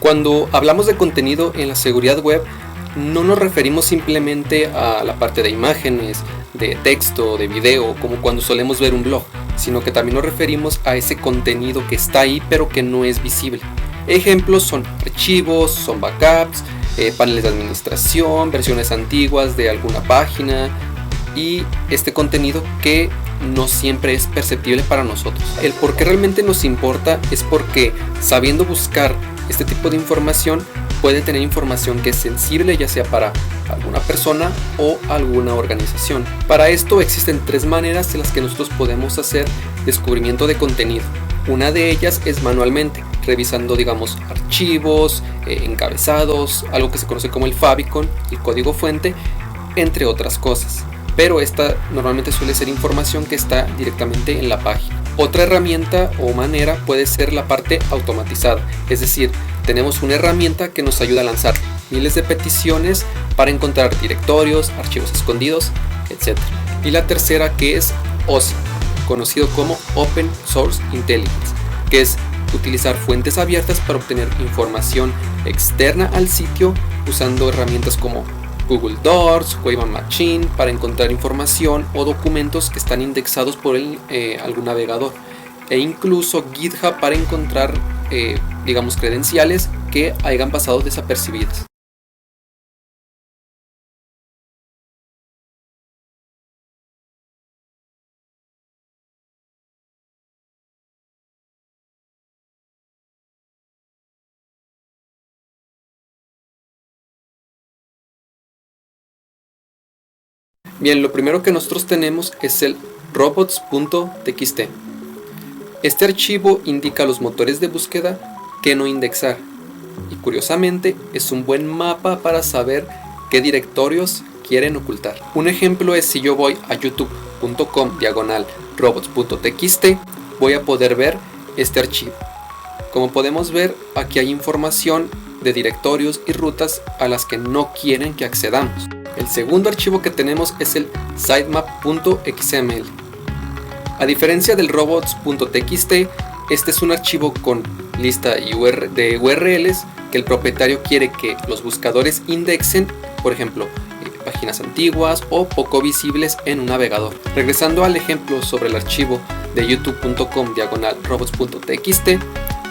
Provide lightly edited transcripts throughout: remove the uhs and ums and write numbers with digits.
Cuando hablamos de contenido en la seguridad web, no nos referimos simplemente a la parte de imágenes, de texto, de video, como cuando solemos ver un blog, sino que también nos referimos a ese contenido que está ahí pero que no es visible. Ejemplos son archivos, son backups, paneles de administración, versiones antiguas de alguna página y este contenido que no siempre es perceptible para nosotros. El por qué realmente nos importa es porque sabiendo buscar este tipo de información puede tener información que es sensible, ya sea para alguna persona o alguna organización. Para esto existen tres maneras en las que nosotros podemos hacer descubrimiento de contenido. Una de ellas es manualmente, revisando digamos archivos, encabezados, algo que se conoce como el favicon, el código fuente, entre otras cosas. Pero esta normalmente suele ser información que está directamente en la página. Otra herramienta o manera puede ser la parte automatizada, es decir, tenemos una herramienta que nos ayuda a lanzar miles de peticiones para encontrar directorios, archivos escondidos, etc. Y la tercera, que es OSI, conocido como Open Source Intelligence, que es utilizar fuentes abiertas para obtener información externa al sitio usando herramientas como Google Docs, Wayback Machine para encontrar información o documentos que están indexados por algún navegador, e incluso GitHub para encontrar digamos credenciales que hayan pasado desapercibidas. Bien, lo primero que nosotros tenemos es el robots.txt. Este archivo indica a los motores de búsqueda qué no indexar y curiosamente es un buen mapa para saber qué directorios quieren ocultar. Un ejemplo es si yo voy a youtube.com/robots.txt, voy a poder ver este archivo. Como podemos ver, aquí hay información de directorios y rutas a las que no quieren que accedamos. El segundo archivo que tenemos es el sitemap.xml. A diferencia del robots.txt, este es un archivo con lista de URLs que el propietario quiere que los buscadores indexen, por ejemplo, páginas antiguas o poco visibles en un navegador. Regresando al ejemplo sobre el archivo de youtube.com/robots.txt,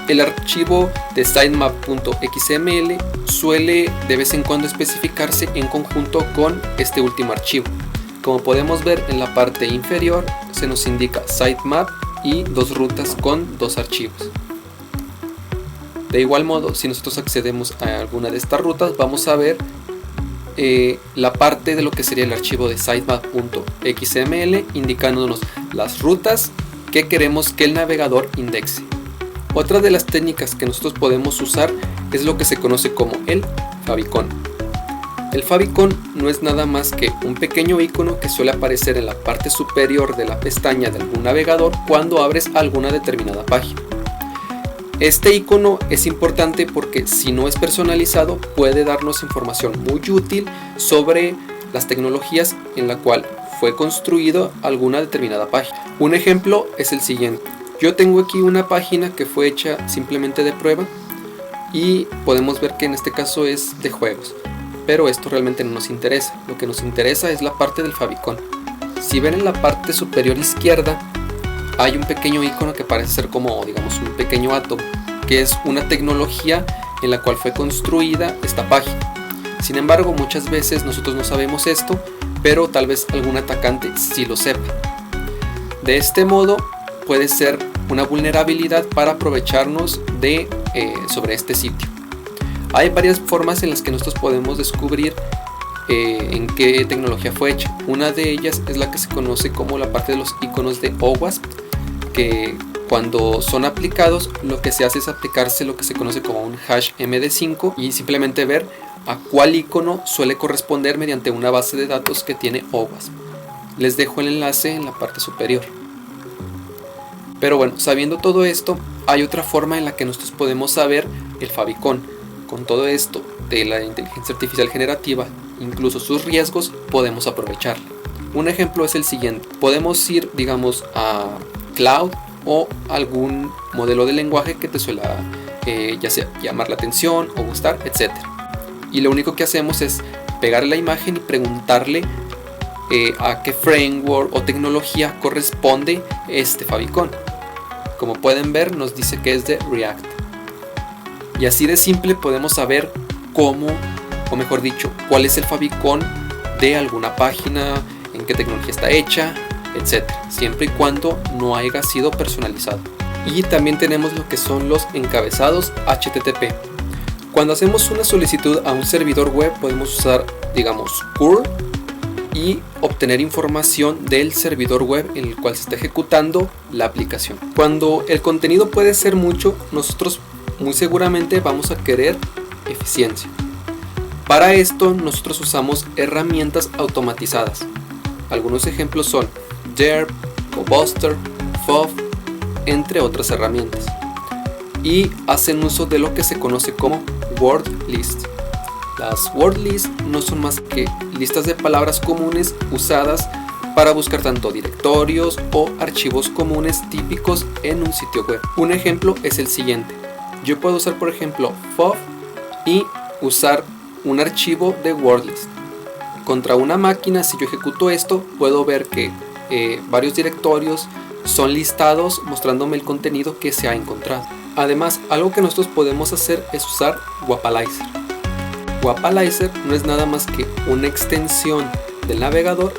el archivo de sitemap.xml suele de vez en cuando especificarse en conjunto con este último archivo. Como podemos ver en la parte inferior se nos indica sitemap y dos rutas con dos archivos. De igual modo, si nosotros accedemos a alguna de estas rutas, vamos a ver la parte de lo que sería el archivo de sitemap.xml indicándonos las rutas que queremos que el navegador indexe. Otra de las técnicas que nosotros podemos usar es lo que se conoce como el favicon. El favicon no es nada más que un pequeño icono que suele aparecer en la parte superior de la pestaña de algún navegador cuando abres alguna determinada página. Este icono es importante porque si no es personalizado puede darnos información muy útil sobre las tecnologías en la cual fue construido alguna determinada página. Un ejemplo es el siguiente. Yo tengo aquí una página que fue hecha simplemente de prueba y podemos ver que en este caso es de juegos, pero esto realmente no nos interesa. Lo que nos interesa es la parte del favicon. Si ven en la parte superior izquierda hay un pequeño icono que parece ser como digamos un pequeño átomo, que es una tecnología en la cual fue construida esta página. Sin embargo, muchas veces nosotros no sabemos esto, pero tal vez algún atacante sí lo sepa. De este modo puede ser una vulnerabilidad para aprovecharnos de sobre este sitio. Hay varias formas en las que nosotros podemos descubrir en qué tecnología fue hecha. Una de ellas es la que se conoce como la parte de los iconos de OWASP, que cuando son aplicados lo que se hace es aplicarse lo que se conoce como un hash MD5 y simplemente ver a cuál icono suele corresponder mediante una base de datos que tiene OWASP. Les dejo el enlace en la parte superior. Pero bueno, sabiendo todo esto, hay otra forma en la que nosotros podemos saber el favicon. Con todo esto de la inteligencia artificial generativa, incluso sus riesgos, podemos aprovecharla. Un ejemplo es el siguiente. Podemos ir, digamos, a Cloud o algún modelo de lenguaje que te suele ya sea llamar la atención o gustar, etc. Y lo único que hacemos es pegar la imagen y preguntarle a qué framework o tecnología corresponde este favicon. Como pueden ver, nos dice que es de React. Y así de simple podemos saber cómo, o mejor dicho, cuál es el favicon de alguna página, en qué tecnología está hecha, etc. Siempre y cuando no haya sido personalizado. Y también tenemos lo que son los encabezados HTTP. Cuando hacemos una solicitud a un servidor web podemos usar, digamos, curl y obtener información del servidor web en el cual se está ejecutando la aplicación. Cuando el contenido puede ser mucho, nosotros muy seguramente vamos a querer eficiencia. Para esto nosotros usamos herramientas automatizadas. Algunos ejemplos son Derp, GoBuster, FOV, entre otras herramientas. Y hacen uso de lo que se conoce como word list. Las word lists no son más que listas de palabras comunes usadas para buscar tanto directorios o archivos comunes típicos en un sitio web. Un ejemplo es el siguiente. Yo puedo usar, por ejemplo, FOV y usar un archivo de word list. Contra una máquina, si yo ejecuto esto, puedo ver que varios directorios son listados mostrándome el contenido que se ha encontrado. Además, algo que nosotros podemos hacer es usar Wapalizer. Wapalizer no es nada más que una extensión del navegador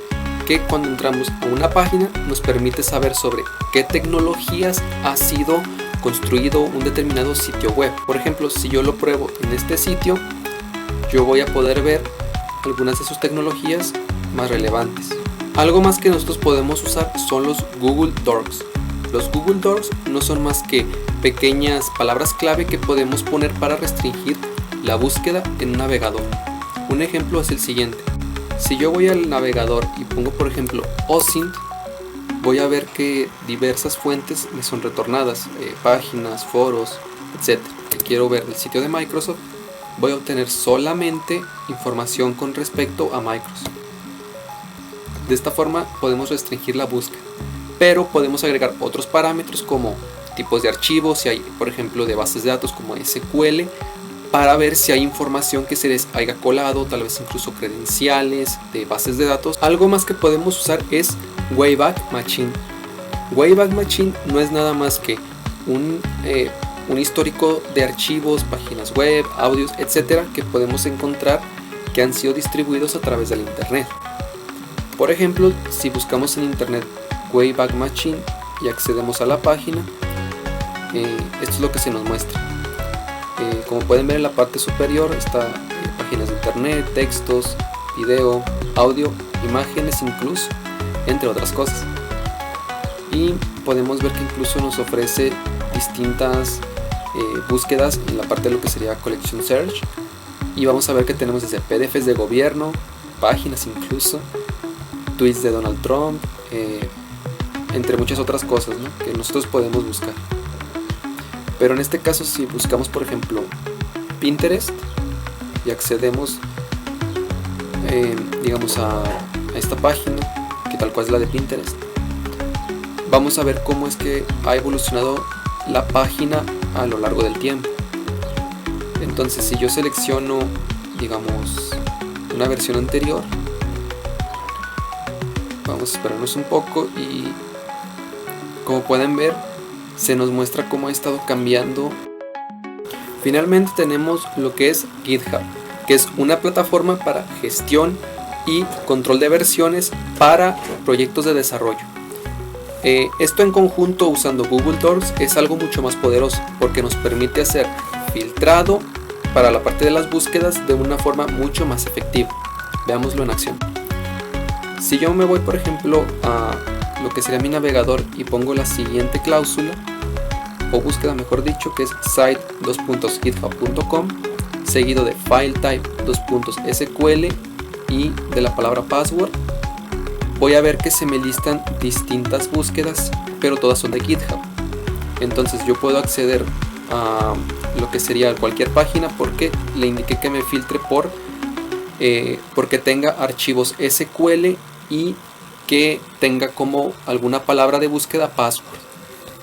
que cuando entramos a una página nos permite saber sobre qué tecnologías ha sido construido un determinado sitio web. Por ejemplo, si yo lo pruebo en este sitio, yo voy a poder ver algunas de sus tecnologías más relevantes. Algo más que nosotros podemos usar son los Google Docs. Los Google Docs no son más que pequeñas palabras clave que podemos poner para restringir la búsqueda en un navegador. Un ejemplo es el siguiente. Si yo voy al navegador y pongo, por ejemplo, OSINT, voy a ver que diversas fuentes me son retornadas, páginas, foros, etc. Si quiero ver el sitio de Microsoft, voy a obtener solamente información con respecto a Microsoft. De esta forma podemos restringir la búsqueda, pero podemos agregar otros parámetros como tipos de archivos, si hay, por ejemplo, de bases de datos como SQL, para ver si hay información que se les haya colado, tal vez incluso credenciales de bases de datos. Algo más que podemos usar es Wayback Machine. Wayback Machine no es nada más que un histórico de archivos, páginas web, audios, etcétera, que podemos encontrar que han sido distribuidos a través del internet. Por ejemplo, si buscamos en internet Wayback Machine y accedemos a la página, esto es lo que se nos muestra. Como pueden ver en la parte superior está páginas de internet, textos, video, audio, imágenes incluso, entre otras cosas. Y podemos ver que incluso nos ofrece distintas búsquedas en la parte de lo que sería Collection Search. Y vamos a ver que tenemos desde PDFs de gobierno, páginas incluso, tweets de Donald Trump, entre muchas otras cosas, ¿no?, que nosotros podemos buscar. Pero en este caso, si buscamos, por ejemplo, Pinterest y accedemos digamos a esta página, que tal cual es la de Pinterest, vamos a ver cómo es que ha evolucionado la página a lo largo del tiempo. Entonces, si yo selecciono, digamos, una versión anterior, vamos a esperarnos un poco y, como pueden ver, se nos muestra cómo ha estado cambiando. Finalmente tenemos lo que es GitHub, que es una plataforma para gestión y control de versiones para proyectos de desarrollo. Esto en conjunto usando Google Docs es algo mucho más poderoso porque nos permite hacer filtrado para la parte de las búsquedas de una forma mucho más efectiva. Veámoslo en acción. Si yo me voy, por ejemplo, a lo que sería mi navegador y pongo la siguiente cláusula o búsqueda, mejor dicho, que es site.github.com seguido de filetype.sql y de la palabra password, voy a ver que se me listan distintas búsquedas, pero todas son de GitHub. Entonces yo puedo acceder a lo que sería cualquier página porque le indiqué que me filtre porque tenga archivos SQL y que tenga como alguna palabra de búsqueda password.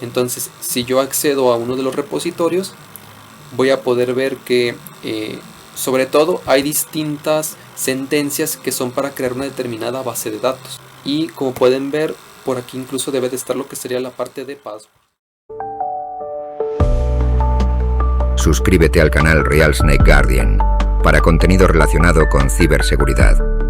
Entonces, si yo accedo a uno de los repositorios, voy a poder ver que sobre todo hay distintas sentencias que son para crear una determinada base de datos. Y como pueden ver, por aquí incluso debe de estar lo que sería la parte de password. Suscríbete al canal Real Snake Guardian para contenido relacionado con ciberseguridad.